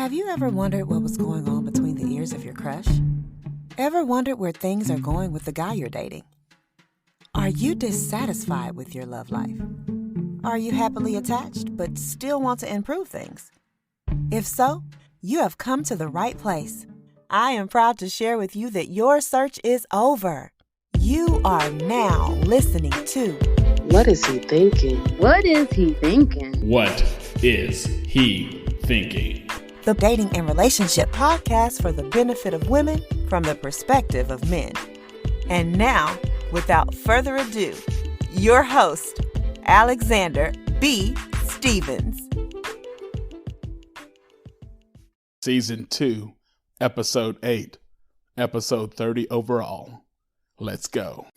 Have you ever wondered what was going on between the ears of your crush? Ever wondered where things are going with the guy you're dating? Are you dissatisfied with your love life? Are you happily attached but still want to improve things? If so, you have come to the right place. I am proud to share with you that your search is over. You are now listening to What Is He Thinking? What is he thinking? What is he thinking? The Dating and Relationship Podcast for the benefit of women from the perspective of men. And now, without further ado, your host, Alexander B. Stevens. Season 2, Episode 8, Episode 30 overall. Let's go.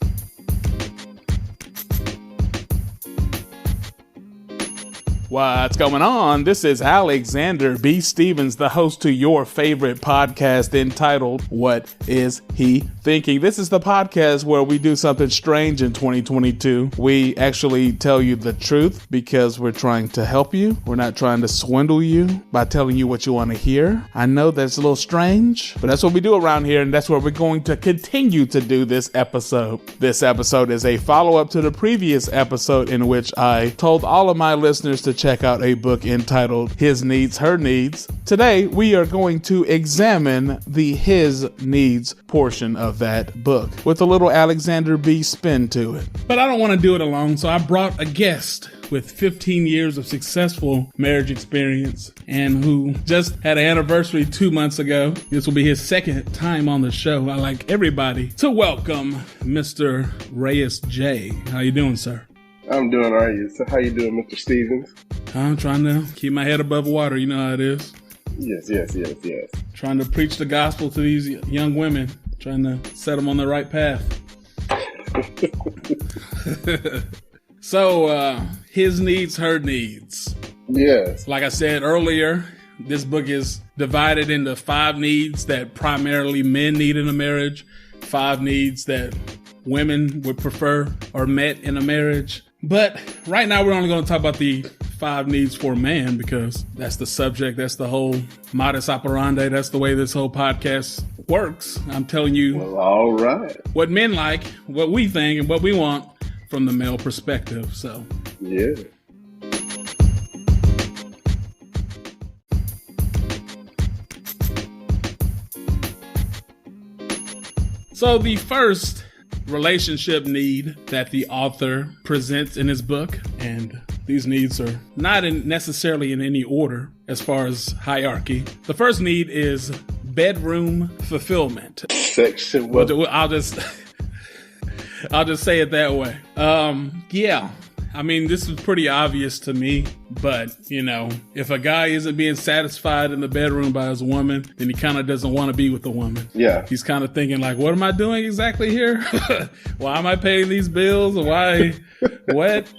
What's going on? This is Alexander B. Stevens, the host to your favorite podcast entitled, What Is He Thinking? This is the podcast where we do something strange in 2022. We actually tell you the truth because we're trying to help you. We're not trying to swindle you by telling you what you want to hear. I know that's a little strange, but that's what we do around here, and that's what we're going to continue to do this episode. This episode is a follow-up to the previous episode in which I told all of my listeners to check out a book entitled His Needs, Her Needs. Today, we are going to examine the His Needs portion of that book with a little Alexander B. spin to it. But I don't want to do it alone, so I brought a guest with 15 years of successful marriage experience and who just had an anniversary 2 months ago. This will be his second time on the show. I'd like everybody to welcome Mr. Reyes J. How you doing, sir? I'm doing all right. So how you doing, Mr. Stevens? I'm trying to keep my head above water. You know how it is. Yes. Trying to preach the gospel to these young women. Trying to set them on the right path. So, His Needs, Her Needs. Yes. Like I said earlier, this book is divided into 5 needs that primarily men need in a marriage, 5 needs that women would prefer or met in a marriage. But right now we're only going to talk about the 5 needs for a man because that's the subject. That's the whole modus operandi. That's the way this whole podcast works. I'm telling you all right, what men like, what we think, and what we want from the male perspective. So, yeah. So the first relationship need that the author presents in his book, and these needs are not necessarily in any order as far as hierarchy. The first need is bedroom fulfillment. Section what? I'll just say it that way. Yeah. I mean, this is pretty obvious to me, but, you know, if a guy isn't being satisfied in the bedroom by his woman, then he kind of doesn't want to be with the woman. Yeah. He's kind of thinking like, what am I doing exactly here? Why am I paying these bills? Why? What?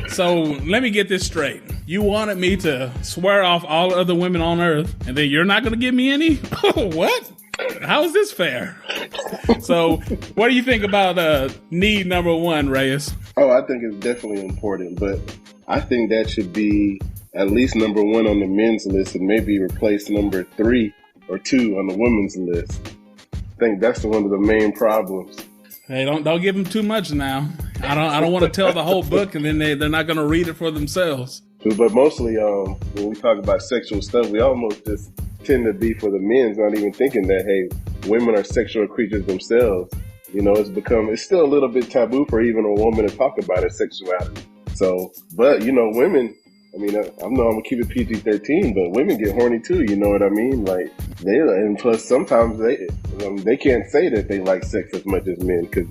So let me get this straight. You wanted me to swear off all other women on earth, and then you're not going to give me any? What? How is this fair? So what do you think about need number 1, Reyes? Oh, I think it's definitely important, but I think that should be at least number 1 on the men's list and maybe replace number 3 or 2 on the women's list. I think that's one of the main problems. Hey, don't give them too much now. I don't want to tell the whole book and then they're not going to read it for themselves. But mostly when we talk about sexual stuff, we almost just tend to be for the men's, not even thinking that, hey, women are sexual creatures themselves. You know, it's still a little bit taboo for even a woman to talk about her sexuality. So, but, you know, women, I mean, I know I'm going to keep it PG-13, but women get horny too, you know what I mean? Like, and plus sometimes they can't say that they like sex as much as men because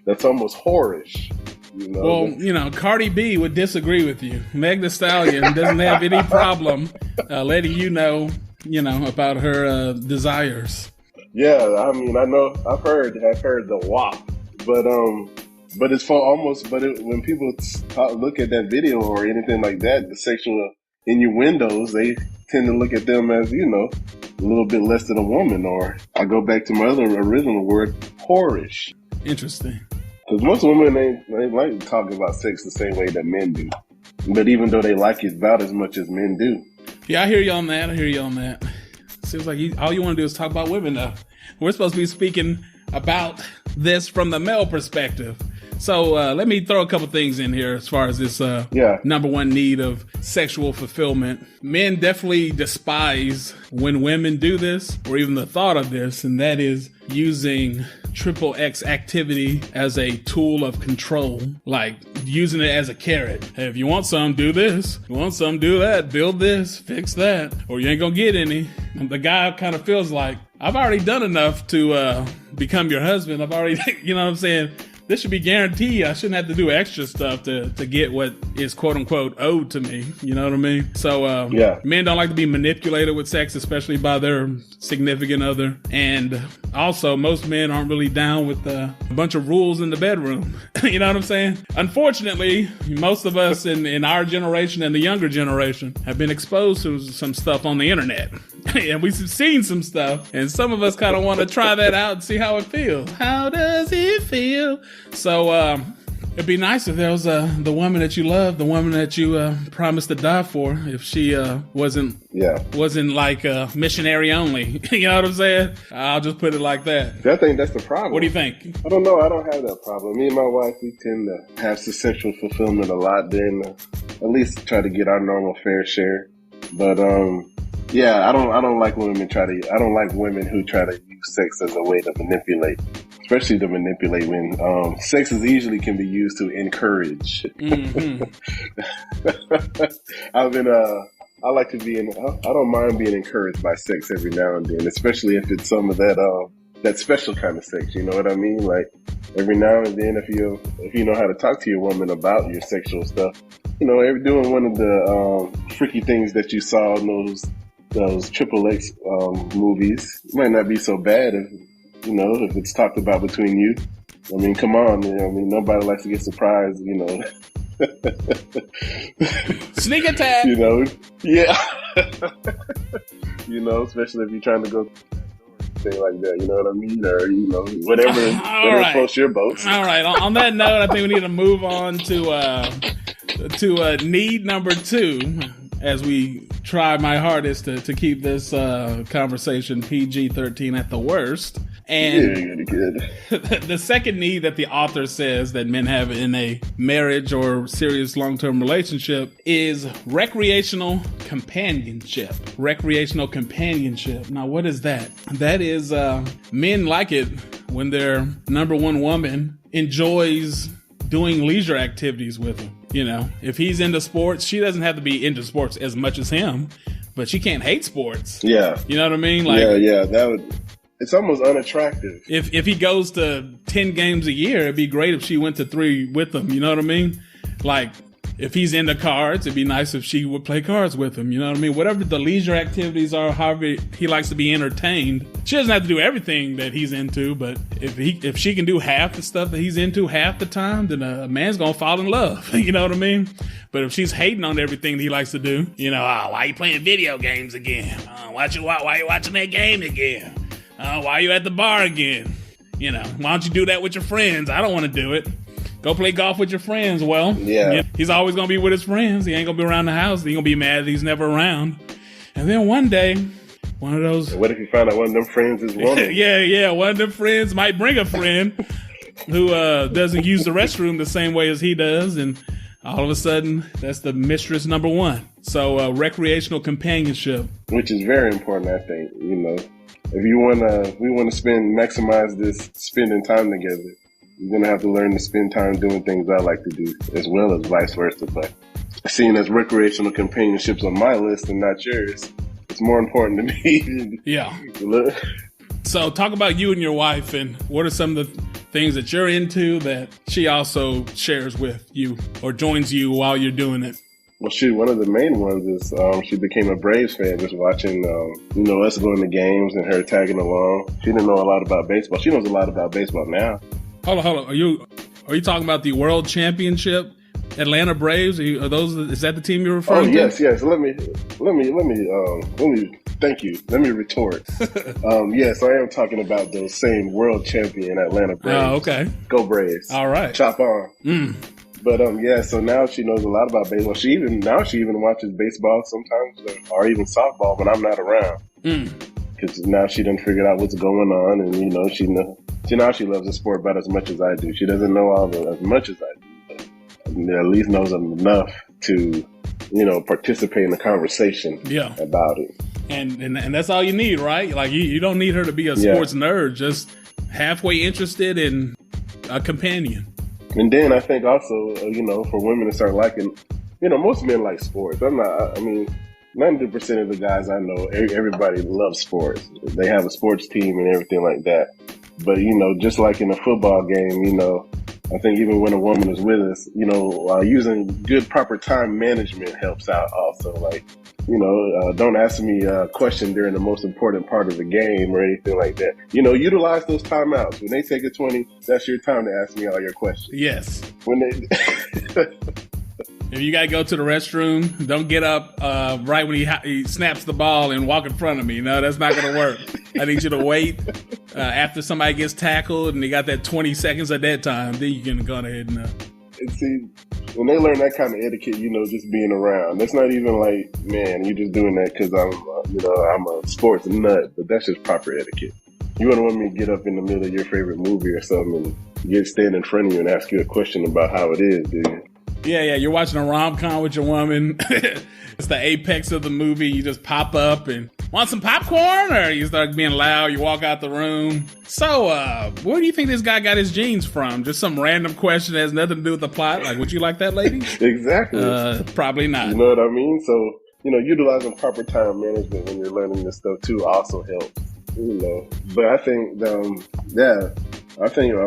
that's almost whorish. You know? Well, you know, Cardi B would disagree with you. Meg Thee Stallion doesn't have any problem letting you know about her desires. Yeah, I mean, I know I've heard the WAP, but it's for almost. But when people look at that video or anything like that, the sexual innuendos, they tend to look at them as, you know, a little bit less than a woman. Or I go back to my other original word, whorish. Interesting. Because most women they like to talk about sex the same way that men do. But even though they like it about as much as men do. Yeah, I hear you on that. Seems like all you want to do is talk about women, though. We're supposed to be speaking about this from the male perspective. So let me throw a couple things in here as far as this number one need of sexual fulfillment. Men definitely despise when women do this, or even the thought of this, and that is using XXX activity as a tool of control, like using it as a carrot. Hey, if you want some, do this. If you want some, do that. Build this, fix that, or you ain't gonna get any. And the guy kind of feels like, I've already done enough to become your husband. I've already, you know what I'm saying? This should be guaranteed. I shouldn't have to do extra stuff to get what is quote unquote owed to me. You know what I mean? So, men don't like to be manipulated with sex, especially by their significant other. And also, most men aren't really down with a bunch of rules in the bedroom. You know what I'm saying? Unfortunately, most of us in our generation and the younger generation have been exposed to some stuff on the internet. And we've seen some stuff, and some of us kind of want to try that out and see how it feels. How does it feel? So it'd be nice if there was the woman that you love, the woman that you promised to die for, if she wasn't like missionary only. You know what I'm saying? I'll just put it like that. I think that's the problem. What do you think? I don't know. I don't have that problem. Me and my wife, we tend to have sexual fulfillment a lot. Then at least try to get our normal fair share. But I don't like women I don't like women who try to use sex as a way to manipulate, especially to manipulate when sex usually can be used to encourage. Mm-hmm. I like to be I don't mind being encouraged by sex every now and then, especially if it's some of that special kind of sex. You know what I mean? Like every now and then, if you know how to talk to your woman about your sexual stuff, you know, doing one of the freaky things that you saw in those XXX movies might not be so bad if it's talked about between you. I mean, come on, nobody likes to get surprised, Sneak attack. Yeah. Especially if you're trying to go thing like that, you know what I mean? Or, whatever floats your boats. All right. On that note, I think we need to move on to need number 2, as we try my hardest to keep this conversation PG-13 at the worst. And good. The second need that the author says that men have in a marriage or serious long-term relationship is recreational companionship. Recreational companionship. Now, what is that? That is, men like it when their number one woman enjoys doing leisure activities with him. If he's into sports, she doesn't have to be into sports as much as him, but she can't hate sports. Yeah. You know what I mean? It's almost unattractive. If he goes to 10 games a year, it'd be great if she went to 3 with him. You know what I mean? Like, if he's into cards, it'd be nice if she would play cards with him. You know what I mean? Whatever the leisure activities are, however he likes to be entertained. She doesn't have to do everything that he's into, but if she can do half the stuff that he's into half the time, then a man's gonna fall in love. You know what I mean? But if she's hating on everything that he likes to do, why are you playing video games again? Why are you watching that game again? Why are you at the bar again? Why don't you do that with your friends? I don't want to do it. Go play golf with your friends. Well, he's always going to be with his friends. He ain't going to be around the house. He's going to be mad that he's never around. And then one day, one of those... What if you find out one of them friends is woman? Yeah. One of them friends might bring a friend who doesn't use the restroom the same way as he does. And all of a sudden, that's the mistress number 1. So recreational companionship. Which is very important, I think. If we want to maximize this spending time together, you're going to have to learn to spend time doing things I like to do, as well as vice versa. But seeing as recreational companionship's on my list and not yours, it's more important to me. Yeah. So talk about you and your wife, and what are some of the things that you're into that she also shares with you or joins you while you're doing it? Well, one of the main ones is she became a Braves fan just watching, us going to games and her tagging along. She didn't know a lot about baseball. She knows a lot about baseball now. Hold on. Are you talking about the World Championship Atlanta Braves? Is that the team you're referring to? Yes. Let me thank you. Let me retort. Yes, I am talking about those same world champion Atlanta Braves. Oh, okay. Go Braves. All right. Chop on. But yeah, so now she knows a lot about baseball. She even watches baseball sometimes, or even softball when I'm not around. Because now she done figured out what's going on, and she loves the sport about as much as I do. She doesn't know as much as I do, but at least knows enough to participate in the conversation about it. And that's all you need, right? Like you don't need her to be a sports nerd, just halfway interested in a companion. And then I think also, for women to start liking, most men like sports. 90% of the guys I know, everybody loves sports. They have a sports team and everything like that. But, just like in a football game, I think even when a woman is with us, using good, proper time management helps out also. Like, don't ask me a question during the most important part of the game or anything like that. Utilize those timeouts. When they take a 20, that's your time to ask me all your questions. Yes. When they... If you got to go to the restroom, don't get up right when he snaps the ball and walk in front of me. No, that's not going to work. I need you to wait after somebody gets tackled and they got that 20 seconds at that time. Then you can go ahead and... And see, when they learn that kind of etiquette, just being around, that's not even like, man, you're just doing that because I'm a sports nut, but that's just proper etiquette. You wouldn't want me to get up in the middle of your favorite movie or something and stand in front of you and ask you a question about how it is, do you? Yeah, you're watching a rom-com with your woman. It's the apex of the movie. You just pop up and want some popcorn, or you start being loud, you walk out the room. So, where do you think this guy got his jeans from? Just some random question that has nothing to do with the plot? Like, would you like that, lady? Exactly. Probably not. You know what I mean? So, utilizing proper time management when you're learning this stuff too also helps. But I think,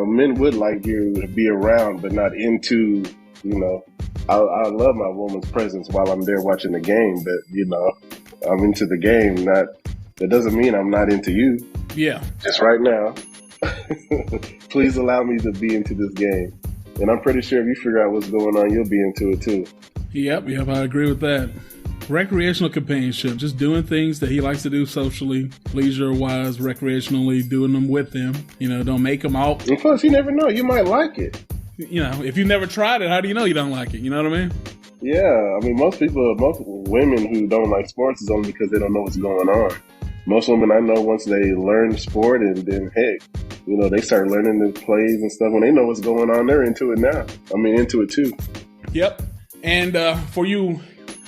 men would like you to be around, but not into... I love my woman's presence while I'm there watching the game, but, I'm into the game. That doesn't mean I'm not into you. Yeah. Just right now. Please allow me to be into this game. And I'm pretty sure if you figure out what's going on, you'll be into it too. Yep, I agree with that. Recreational companionship, just doing things that he likes to do socially, leisure-wise, recreationally, doing them with him. Don't make them all. And plus, you never know. You might like it. If you never tried it, how do you know you don't like it? You know what I mean? Yeah. Most women who don't like sports is only because they don't know what's going on. Most women I know, once they learn sport and then, they start learning the plays and stuff. When they know what's going on, they're into it now. Into it too. Yep. And for you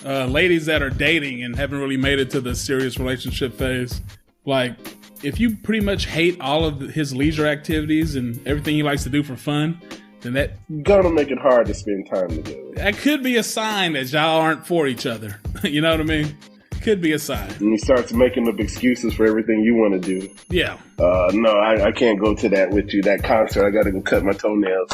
ladies that are dating and haven't really made it to the serious relationship phase, like, if you pretty much hate all of his leisure activities and everything he likes to do for fun, then that gonna make it hard to spend time together. That could be a sign that y'all aren't for each other. You know what I mean? Could be a sign. And he starts making up excuses for everything you want to do. Yeah. No, I can't go to that with you. That concert, I got to go cut my toenails.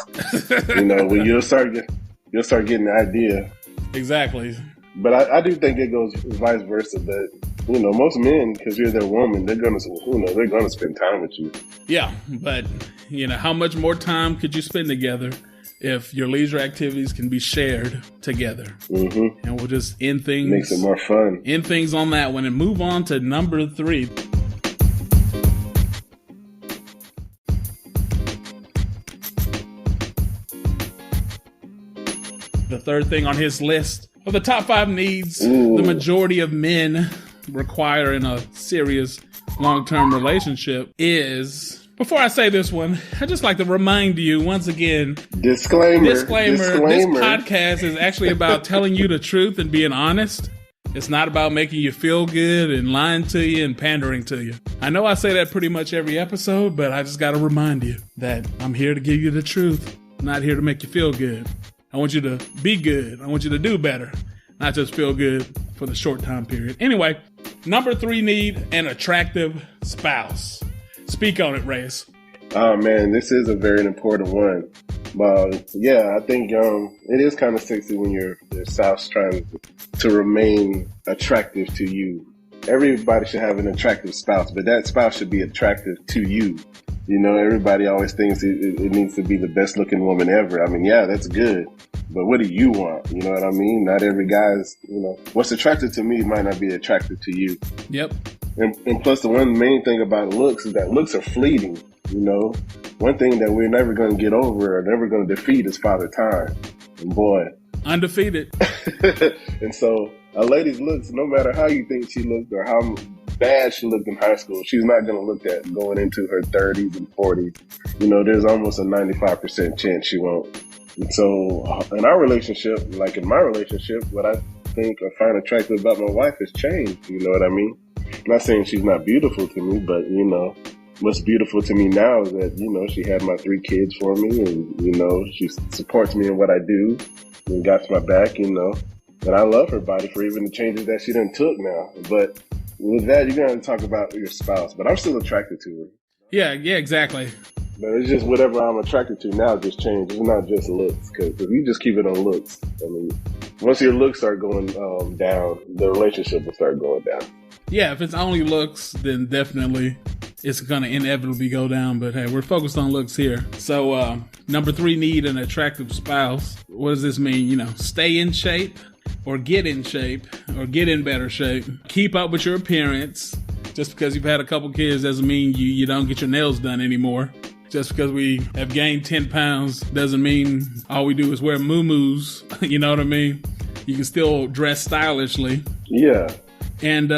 When you'll start getting the idea. Exactly. But I do think it goes vice versa. But most men, because you're their woman, they're gonna spend time with you. Yeah, but how much more time could you spend together if your leisure activities can be shared together? Mm-hmm. And we'll just end things. Makes it more fun. End things on that one and move on to number 3. The third thing on his list of the top 5 needs the majority of men require in a serious long-term relationship is... Before I say this one, I'd just like to remind you once again... Disclaimer. This podcast is actually about telling you the truth and being honest. It's not about making you feel good and lying to you and pandering to you. I know I say that pretty much every episode, but I just got to remind you that I'm here to give you the truth. I'm not here to make you feel good. I want you to be good. I want you to do better, not just feel good for the short time period. Anyway, number 3 need, an attractive spouse. Speak on it, Reyes. Oh, man, this is a very important one. I think it is kind of sexy when your spouse trying to remain attractive to you. Everybody should have an attractive spouse, but that spouse should be attractive to you. Everybody always thinks it needs to be the best looking woman ever. That's good. But what do you want? You know what I mean? Not every guy's, what's attractive to me might not be attractive to you. Yep. And plus the one main thing about looks is that looks are fleeting. One thing that we're never going to get over or never going to defeat is Father Time. And boy. Undefeated. And so a lady's looks, no matter how you think she looked or how bad she looked in high school, she's not going to look at going into her 30s and 40s. You know, there's almost a 95% chance she won't. And so in our relationship, like in my relationship, what I think or find attractive about my wife has changed. You know what I mean? I'm not saying she's not beautiful to me, but, you know, what's beautiful to me now is that, you know, she had my 3 kids for me and, you know, she supports me in what I do and got my back, you know. And I love her body for even the changes that she done took now. But with that, you're going to talk about your spouse, but I'm still attracted to her. Yeah, exactly. But it's just whatever I'm attracted to now just changed. It's not just looks, because if you just keep it on looks, I mean, once your looks start going down, the relationship will start going down. Yeah, if it's only looks, then definitely it's going to inevitably go down. But hey, we're focused on looks here. So number 3, need an attractive spouse. What does this mean? You know, stay in shape or get in shape or get in better shape. Keep up with your appearance. Just because you've had a couple kids doesn't mean you don't get your nails done anymore. Just because we have gained 10 pounds doesn't mean all we do is wear muumuus. You know what I mean? You can still dress stylishly. Yeah. And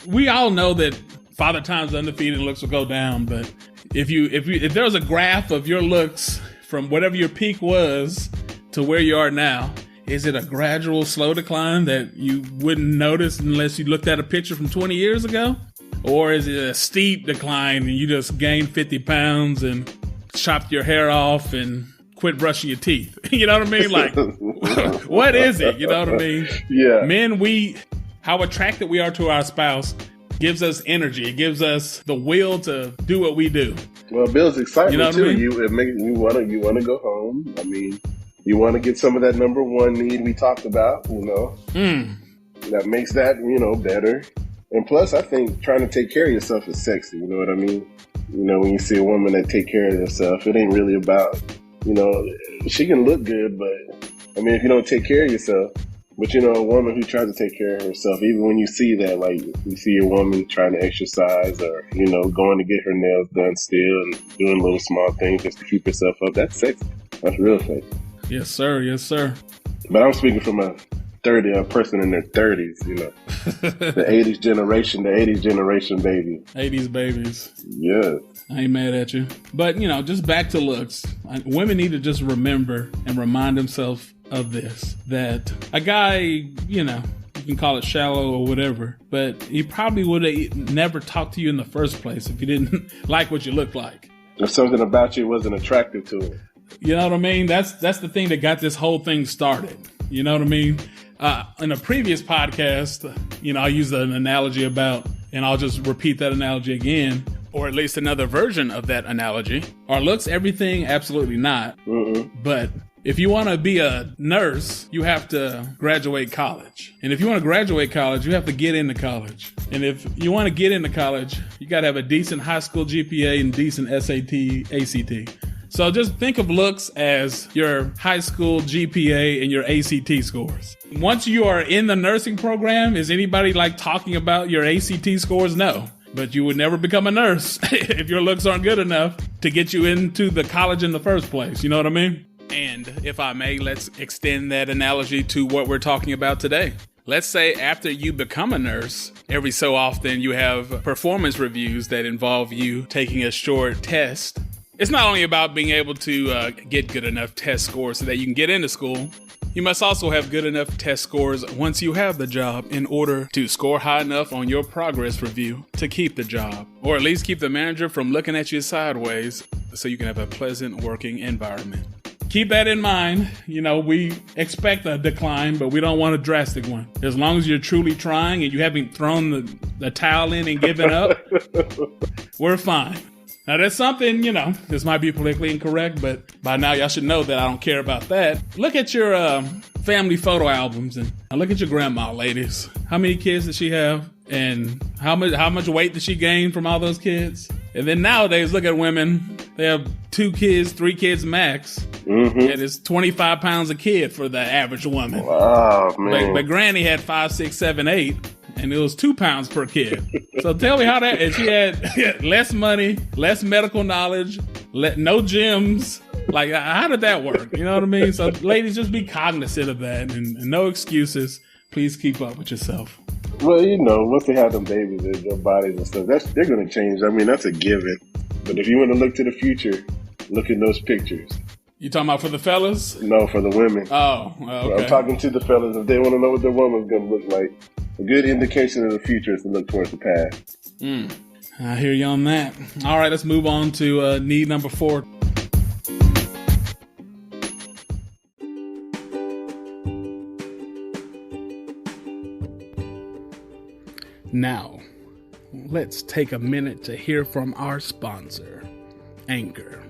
we all know that Father Time's undefeated looks will go down. But if there's a graph of your looks from whatever your peak was to where you are now, is it a gradual, slow decline that you wouldn't notice unless you looked at a picture from 20 years ago? Or is it a steep decline and you just gained 50 pounds and chopped your hair off and quit brushing your teeth? You know what I mean? Like, what is it? You know what I mean? Yeah. Men, how attracted we are to our spouse gives us energy. It gives us the will to do what we do. Well, it builds excitement, you know too. I mean? You want to go home. I mean, you want to get some of that number 1 need we talked about, you know. That makes that, you know, better. And plus, I think trying to take care of yourself is sexy. You know what I mean? You know, when you see a woman that take care of herself, it ain't really about, you know, she can look good, but I mean, if you don't take care of yourself, but you know, a woman who tries to take care of herself, even when you see that, like you see a woman trying to exercise or, you know, going to get her nails done still and doing little small things just to keep herself up, that's sexy. That's real sexy. Yes, sir. Yes, sir. But I'm speaking from a person in their 30s, you know. The 80s generation baby. 80s babies. Yeah. I ain't mad at you. But, you know, just back to looks. Women need to just remember and remind themselves of this, that a guy, you know, you can call it shallow or whatever, but he probably would have never talked to you in the first place if he didn't like what you look like. Or something about you wasn't attractive to him. You know what I mean? That's the thing that got this whole thing started. You know what I mean? In a previous podcast, you know, I used an analogy about, and I'll just repeat that analogy again, or at least another version of that analogy. Are looks everything? Absolutely not. But if you want to be a nurse, you have to graduate college. And if you want to graduate college, you have to get into college. And if you want to get into college, you got to have a decent high school GPA and decent SAT, ACT. So just think of looks as your high school GPA and your ACT scores. Once you are in the nursing program, is anybody like talking about your ACT scores? No. But you would never become a nurse if your looks aren't good enough to get you into the college in the first place. You know what I mean? And if I may, let's extend that analogy to what we're talking about today. Let's say after you become a nurse, every so often you have performance reviews that involve you taking a short test. It's not only about being able to get good enough test scores so that you can get into school. You must also have good enough test scores once you have the job in order to score high enough on your progress review to keep the job, or at least keep the manager from looking at you sideways so you can have a pleasant working environment. Keep that in mind. You know, we expect a decline, but we don't want a drastic one. As long as you're truly trying and you haven't thrown the towel in and given up, we're fine. Now, there's something, you know, this might be politically incorrect, but by now y'all should know that I don't care about that. Look at your family photo albums and look at your grandma, ladies. How many kids does she have? And how much weight did she gain from all those kids? And then nowadays, look at women. They have 2 kids, 3 kids max. Mm-hmm. And it's 25 pounds a kid for the average woman. Wow, man. But Granny had 5, 6, 7, 8. And it was 2 pounds per kid. So tell me how that, and she had less money, less medical knowledge, no gyms, Like, how did that work? You know what I mean? So ladies, just be cognizant of that and no excuses. Please keep up with yourself. Well, you know, once they have them babies, their bodies and stuff, they're going to change. I mean, that's a given. But if you want to look to the future, look at those pictures. You talking about for the fellas? No, for the women. Oh, okay. I'm talking to the fellas. If they want to know what their woman's going to look like, a good indication of the future is to look towards the past. I hear you on that. All right, let's move on to need number 4. Now, let's take a minute to hear from our sponsor, Anchor.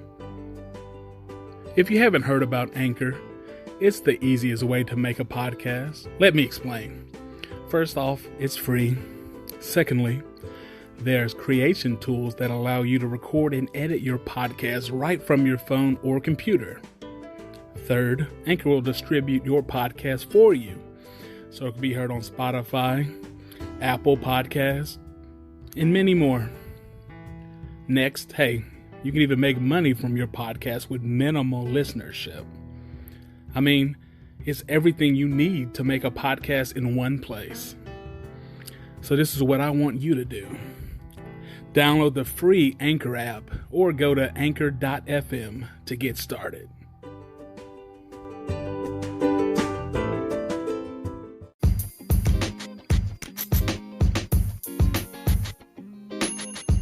If you haven't heard about Anchor, it's the easiest way to make a podcast. Let me explain. First off, it's free. Secondly, there's creation tools that allow you to record and edit your podcast right from your phone or computer. Third, Anchor will distribute your podcast for you, so it can be heard on Spotify, Apple Podcasts, and many more. Next, hey, you can even make money from your podcast with minimal listenership. I mean, it's everything you need to make a podcast in one place. So this is what I want you to do. Download the free Anchor app or go to anchor.fm to get started.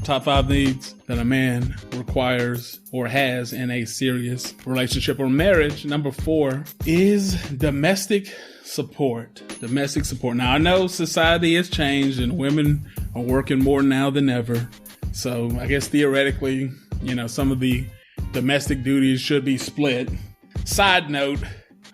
Top 5 needs that a man requires or has in a serious relationship or marriage. Number 4 is domestic support. Domestic support. Now, I know society has changed and women are working more now than ever. So I guess theoretically, you know, some of the domestic duties should be split. Side note,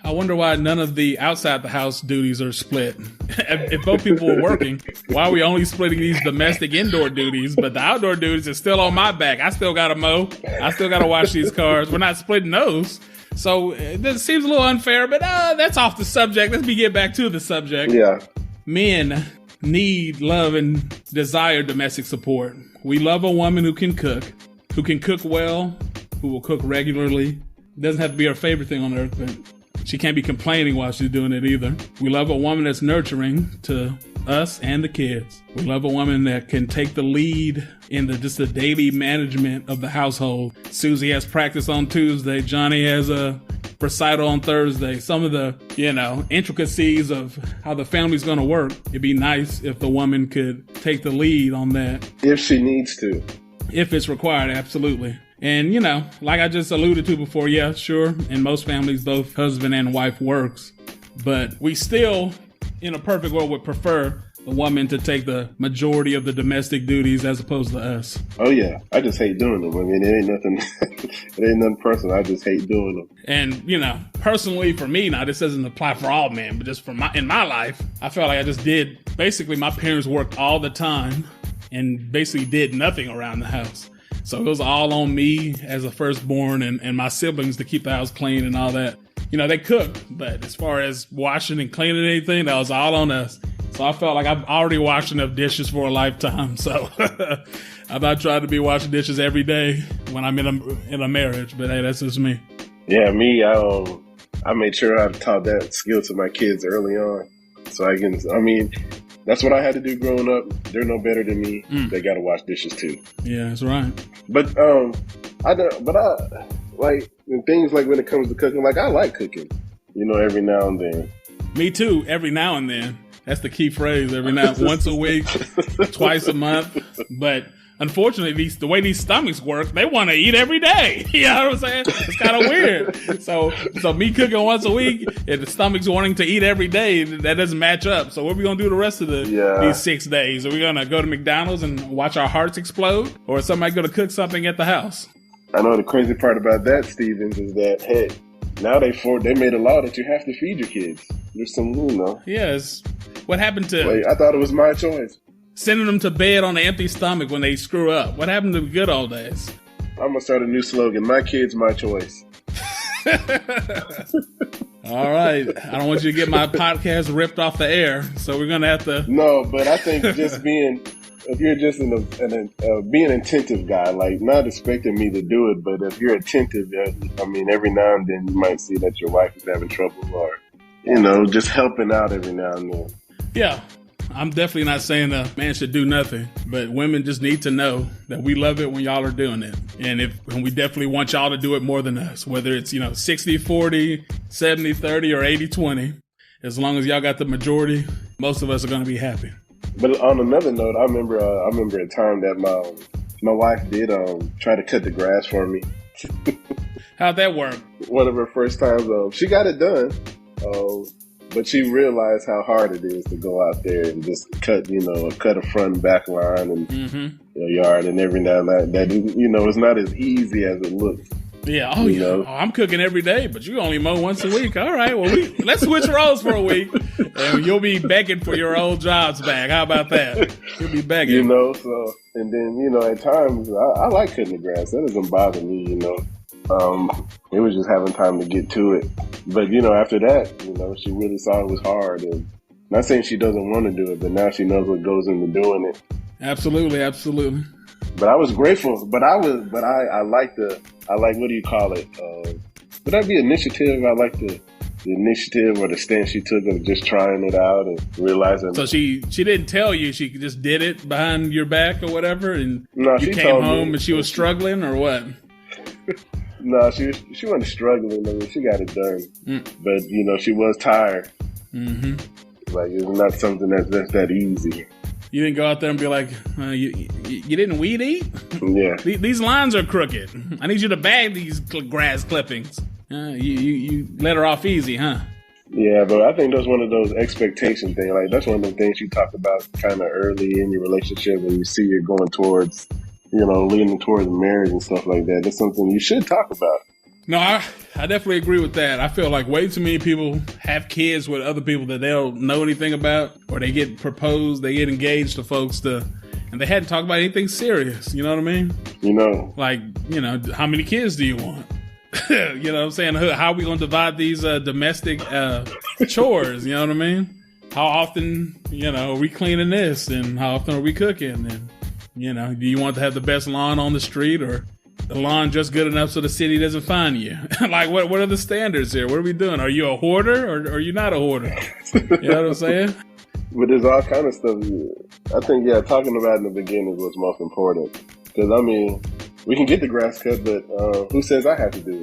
I wonder why none of the outside the house duties are split. If both people are working, why are we only splitting these domestic indoor duties, but the outdoor duties are still on my back? I still got to mow. I still got to wash these cars. We're not splitting those. So it seems a little unfair, but that's off the subject. Let me get back to the subject. Yeah. Men need, love, and desire domestic support. We love a woman who can cook well, who will cook regularly. Doesn't have to be our favorite thing on earth, but she can't be complaining while she's doing it either. We love a woman that's nurturing to us and the kids. We love a woman that can take the lead in the daily management of the household. Susie has practice on Tuesday. Johnny has a recital on Thursday. Some of the, intricacies of how the family's going to work. It'd be nice if the woman could take the lead on that. If she needs to. If it's required, absolutely. And, like I just alluded to before, yeah, sure. In most families, both husband and wife works. But we still, in a perfect world, would prefer the woman to take the majority of the domestic duties as opposed to us. Oh, yeah. I just hate doing them. I mean, it ain't nothing personal. I just hate doing them. And, personally for me, now this doesn't apply for all men, but just in my life, I felt like I just did. Basically, my parents worked all the time and basically did nothing around the house. So it was all on me as a firstborn and my siblings to keep the house clean and all that. They cooked, but as far as washing and cleaning anything, that was all on us. So I felt like I've already washed enough dishes for a lifetime. So I'm not trying to be washing dishes every day when I'm in a marriage, but hey, that's just me. Yeah, me, I made sure I taught that skill to my kids early on. So that's what I had to do growing up. They're no better than me. They got to wash dishes too. Yeah, that's right. But I like in things like when it comes to cooking, like I like cooking, every now and then. Me too. Every now and then. That's the key phrase. Every now, once a week, twice a month. But unfortunately, the way these stomachs work, they want to eat every day. You know what I'm saying? It's kind of weird. So me cooking once a week and the stomach's wanting to eat every day, that doesn't match up. So what are we going to do the rest of these 6 days? Are we going to go to McDonald's and watch our hearts explode? Or is somebody going to cook something at the house? I know the crazy part about that, Stevens, is that, hey, now they made a law that you have to feed your kids. There's some, Yes. What happened to... I thought it was my choice. Sending them to bed on an empty stomach when they screw up. What happened to the good old days? I'm going to start a new slogan. My kids, my choice. All right. I don't want you to get my podcast ripped off the air, so we're going to have to... No, but I think just being if you're just being attentive guy, like not expecting me to do it, but if you're attentive, I mean, every now and then you might see that your wife is having trouble, or just helping out every now and then. Yeah. I'm definitely not saying a man should do nothing, but women just need to know that we love it when y'all are doing it. And we definitely want y'all to do it more than us, whether it's, 60-40, 70-30, or 80-20. As long as y'all got the majority, most of us are going to be happy. But on another note, I remember a time that my wife did try to cut the grass for me. How'd that work? One of her first times, she got it done. But she realized how hard it is to go out there and just cut a front and back line and yard, and every now and then that it's not as easy as it looks. Yeah. Oh, yeah. Oh, I'm cooking every day, but you only mow once a week. All right. Well, let's switch roles for a week, and you'll be begging for your old jobs back. How about that? You'll be begging. So and then at times I like cutting the grass. That doesn't bother me. It was just having time to get to it. But, after that, she really saw it was hard. And not saying she doesn't want to do it, but now she knows what goes into doing it. Absolutely, absolutely. But I was grateful. But I like what do you call it? Would that be initiative? I like the initiative or the stance she took of just trying it out and realizing. So she didn't tell you, she just did it behind your back or whatever, and no, you came home and she was struggling, or what? No, she wasn't struggling. I mean, she got it done. But, she was tired. Mm-hmm. Like, it's not something that's that easy. You didn't go out there and be like, you didn't weed eat? Yeah. These lines are crooked. I need you to bag these grass clippings. You let her off easy, huh? Yeah, but I think that's one of those expectation things. Like, that's one of the things you talk about kind of early in your relationship when you see you're going towards leaning towards marriage and stuff like that. That's something you should talk about. No, I definitely agree with that. I feel like way too many people have kids with other people that they don't know anything about, or they get proposed, they get engaged to folks and they hadn't talked about anything serious. You know what I mean? Like, how many kids do you want? You know what I'm saying? How are we going to divide these domestic chores? You know what I mean? How often, are we cleaning this, and how often are we cooking? And do you want to have the best lawn on the street, or the lawn just good enough so the city doesn't find you? Like, what are the standards here? What are we doing? Are you a hoarder, or are you not a hoarder? You know what I'm saying? But there's all kind of stuff. I think, talking about in the beginning is what's most important. Because, I mean, we can get the grass cut, but who says I have to do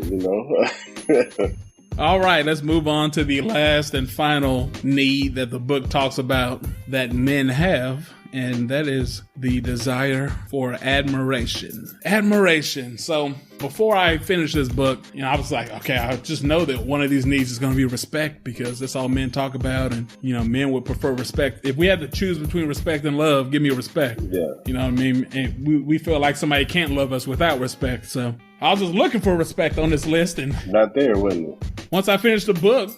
it, All right, let's move on to the last and final need that the book talks about that men have. And that is the desire for admiration. Admiration. So before I finished this book, I was like, okay, I just know that one of these needs is going to be respect, because that's all men talk about. And, men would prefer respect. If we had to choose between respect and love, give me respect. Yeah. You know what I mean? And we feel like somebody can't love us without respect. So I was just looking for respect on this list. And not there, wasn't it? Once I finished the book,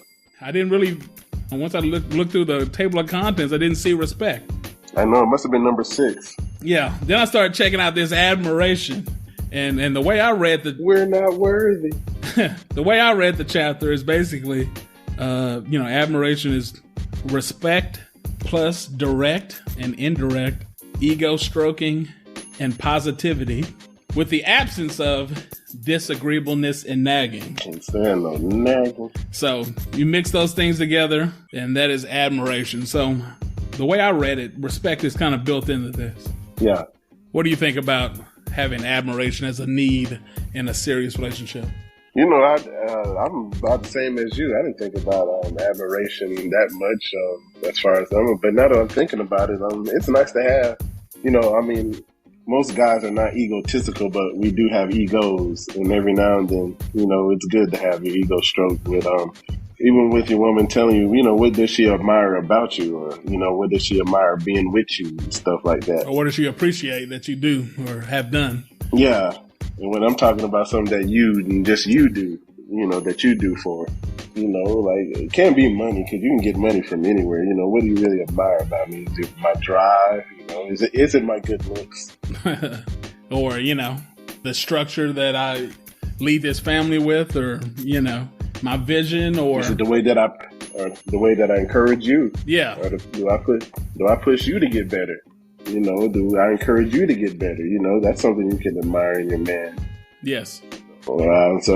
once I looked through the table of contents, I didn't see respect. I know, it must have been number 6. Yeah. Then I started checking out this admiration. And the way I read we're not worthy. The way I read the chapter is basically, admiration is respect plus direct and indirect ego stroking and positivity, with the absence of disagreeableness and nagging. Can't stand no nagging. So you mix those things together, and that is admiration. So the way I read it, respect is kind of built into this. Yeah. What do you think about having admiration as a need in a serious relationship? I'm about the same as you. I didn't think about admiration that much as far as but now that I'm thinking about it, it's nice to have. Most guys are not egotistical, but we do have egos, and every now and then, it's good to have your ego stroked with even with your woman telling you, what does she admire about you, or, what does she admire being with you and stuff like that. Or what does she appreciate that you do or have done? Yeah. And when I'm talking about something that you do, that you do for, like, it can't be money, because you can get money from anywhere. What do you really admire about me? Is it my drive? Is it my good looks? Or, the structure that I lead this family with, or, my vision, or is it the way that I encourage you? Yeah. Or do I push you to get better? I encourage you to get better? That's something you can admire in your man. Yes. So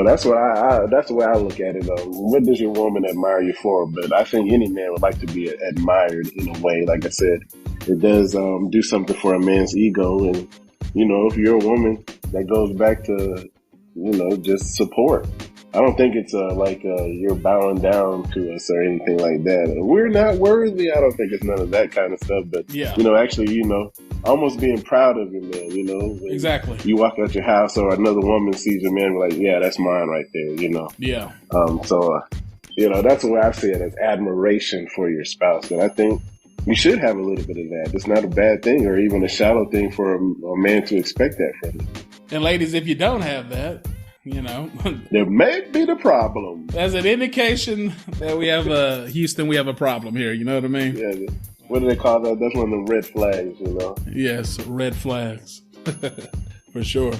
that's that's the way I look at it. What does your woman admire you for? But I think any man would like to be admired in a way. Like I said, it does do something for a man's ego. And, if you're a woman, that goes back to, just support. I don't think it's you're bowing down to us or anything like that. We're not worthy. I don't think it's none of that kind of stuff. But, almost being proud of your man, Exactly. You walk out your house or another woman sees your man, like, yeah, that's mine right there, Yeah. That's the way I see it, as admiration for your spouse. And I think you should have a little bit of that. It's not a bad thing or even a shallow thing for a man to expect that from you. And ladies, if you don't have that, there may be the problem. That's an indication that we have Houston, we have a problem here. You know what I mean? Yeah. What do they call that? That's one of the red flags, Yes, red flags. For sure.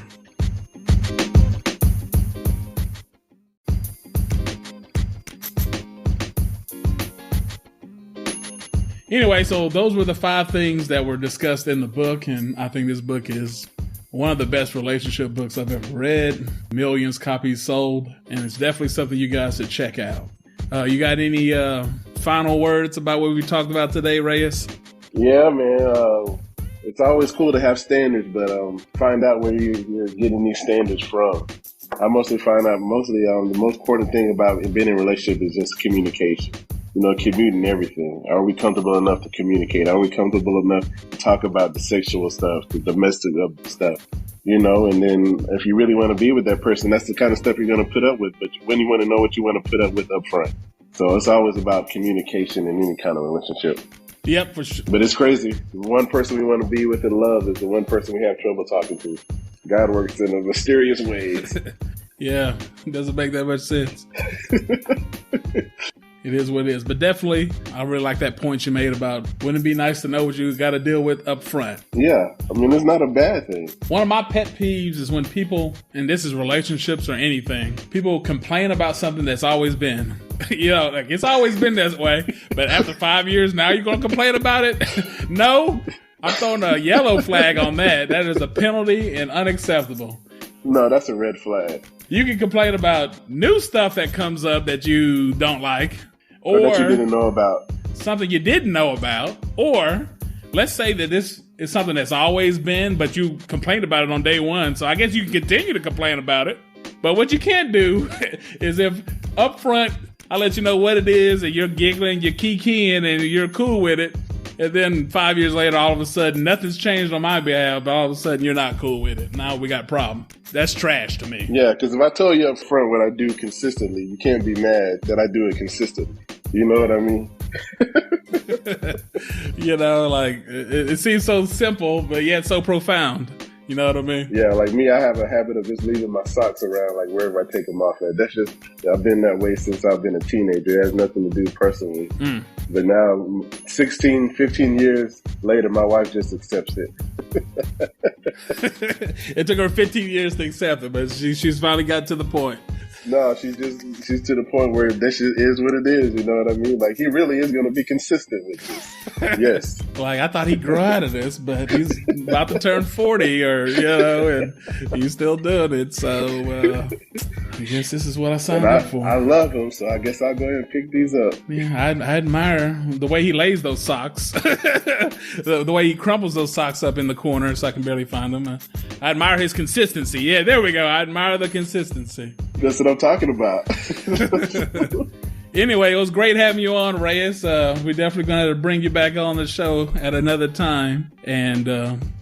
Anyway, so those were the 5 things that were discussed in the book, and I think this book is one of the best relationship books I've ever read. Millions copies sold, and it's definitely something you guys should check out. You got any final words about what we talked about today, Reyes? Yeah, man. It's always cool to have standards, but find out where you're getting these standards from. I mostly find out the most important thing about being in a relationship is just communication. Commuting everything. Are we comfortable enough to communicate? Are we comfortable enough to talk about the sexual stuff, the domestic stuff? And then if you really want to be with that person, that's the kind of stuff you're going to put up with. But when you want to know what you want to put up with up front. So it's always about communication in any kind of relationship. Yep, for sure. But it's crazy. The one person we want to be with and love is the one person we have trouble talking to. God works in mysterious ways. Yeah, it doesn't make that much sense. It is what it is. But definitely, I really like that point you made about wouldn't it be nice to know what you got to deal with up front. Yeah. It's not a bad thing. One of my pet peeves is when people, and this is relationships or anything, people complain about something that's always been. It's always been this way. But after 5 years, now you're going to complain about it? No. I'm throwing a yellow flag on that. That is a penalty and unacceptable. No, that's a red flag. You can complain about new stuff that comes up that you don't like. Or that you didn't know about. Something you didn't know about. Or let's say that this is something that's always been, but you complained about it on day one. So I guess you can continue to complain about it. But what you can't do is if up front, I let you know what it is and you're giggling, you're kikiing and you're cool with it. And then 5 years later, all of a sudden, nothing's changed on my behalf, but all of a sudden you're not cool with it. Now we got a problem. That's trash to me. Yeah, because if I told you up front what I do consistently, you can't be mad that I do it consistently. You know what I mean? It seems so simple, but yet so profound. You know what I mean? Yeah, like me, I have a habit of just leaving my socks around, like wherever I take them off at. That's just, I've been that way since I've been a teenager. It has nothing to do personally. But now, 16, 15 years later, my wife just accepts it. It took her 15 years to accept it, but she's finally got to the point. No, she's to the point where this is what it is. You know what I mean? Like, he really is going to be consistent with this. Yes. Like, I thought he grew out of this, but he's about to turn 40 and he's still doing it. So, I guess this is what I signed up for. I love him, so I guess I'll go ahead and pick these up. Yeah, I admire the way he lays those socks. the way he crumples those socks up in the corner so I can barely find them. I admire his consistency. Yeah, there we go. I admire the consistency. That's what I'm talking about. Anyway, it was great having you on, Reyes. We're definitely going to bring you back on the show at another time. And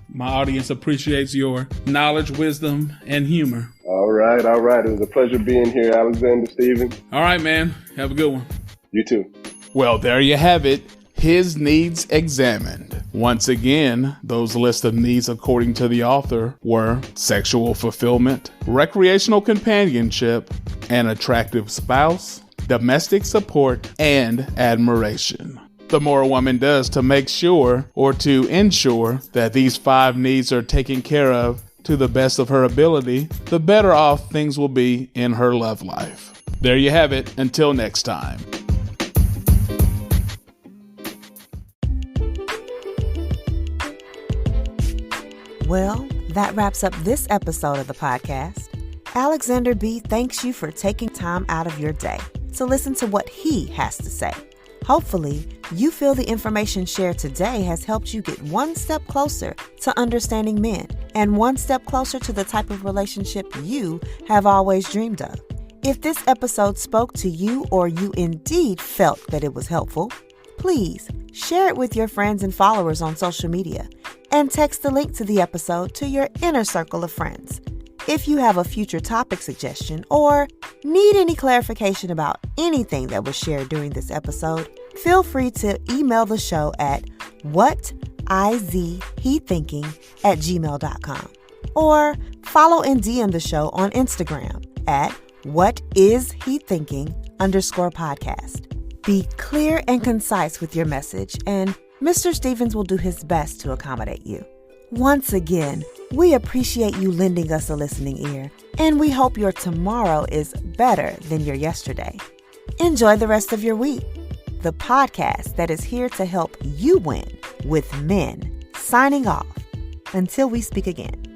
my audience appreciates your knowledge, wisdom, and humor. All right. It was a pleasure being here, Alexander Stephen. All right, man. Have a good one. You too. Well, there you have it. His needs examined. Once again, those lists of needs according to the author were sexual fulfillment, recreational companionship, an attractive spouse, domestic support, and admiration. The more a woman does to make sure or to ensure that these 5 needs are taken care of to the best of her ability, the better off things will be in her love life. There you have it. Until next time. Well, that wraps up this episode of the podcast. Alexander B. thanks you for taking time out of your day to listen to what he has to say. Hopefully, you feel the information shared today has helped you get one step closer to understanding men and one step closer to the type of relationship you have always dreamed of. If this episode spoke to you or you indeed felt that it was helpful, please share it with your friends and followers on social media and text the link to the episode to your inner circle of friends. If you have a future topic suggestion or need any clarification about anything that was shared during this episode, feel free to email the show at whatisthinking@gmail.com or follow and DM the show on Instagram at whatishethinking_podcast. Be clear and concise with your message, and Mr. Stevens will do his best to accommodate you. Once again, we appreciate you lending us a listening ear, and we hope your tomorrow is better than your yesterday. Enjoy the rest of your week. The podcast that is here to help you win with men. Signing off. Until we speak again.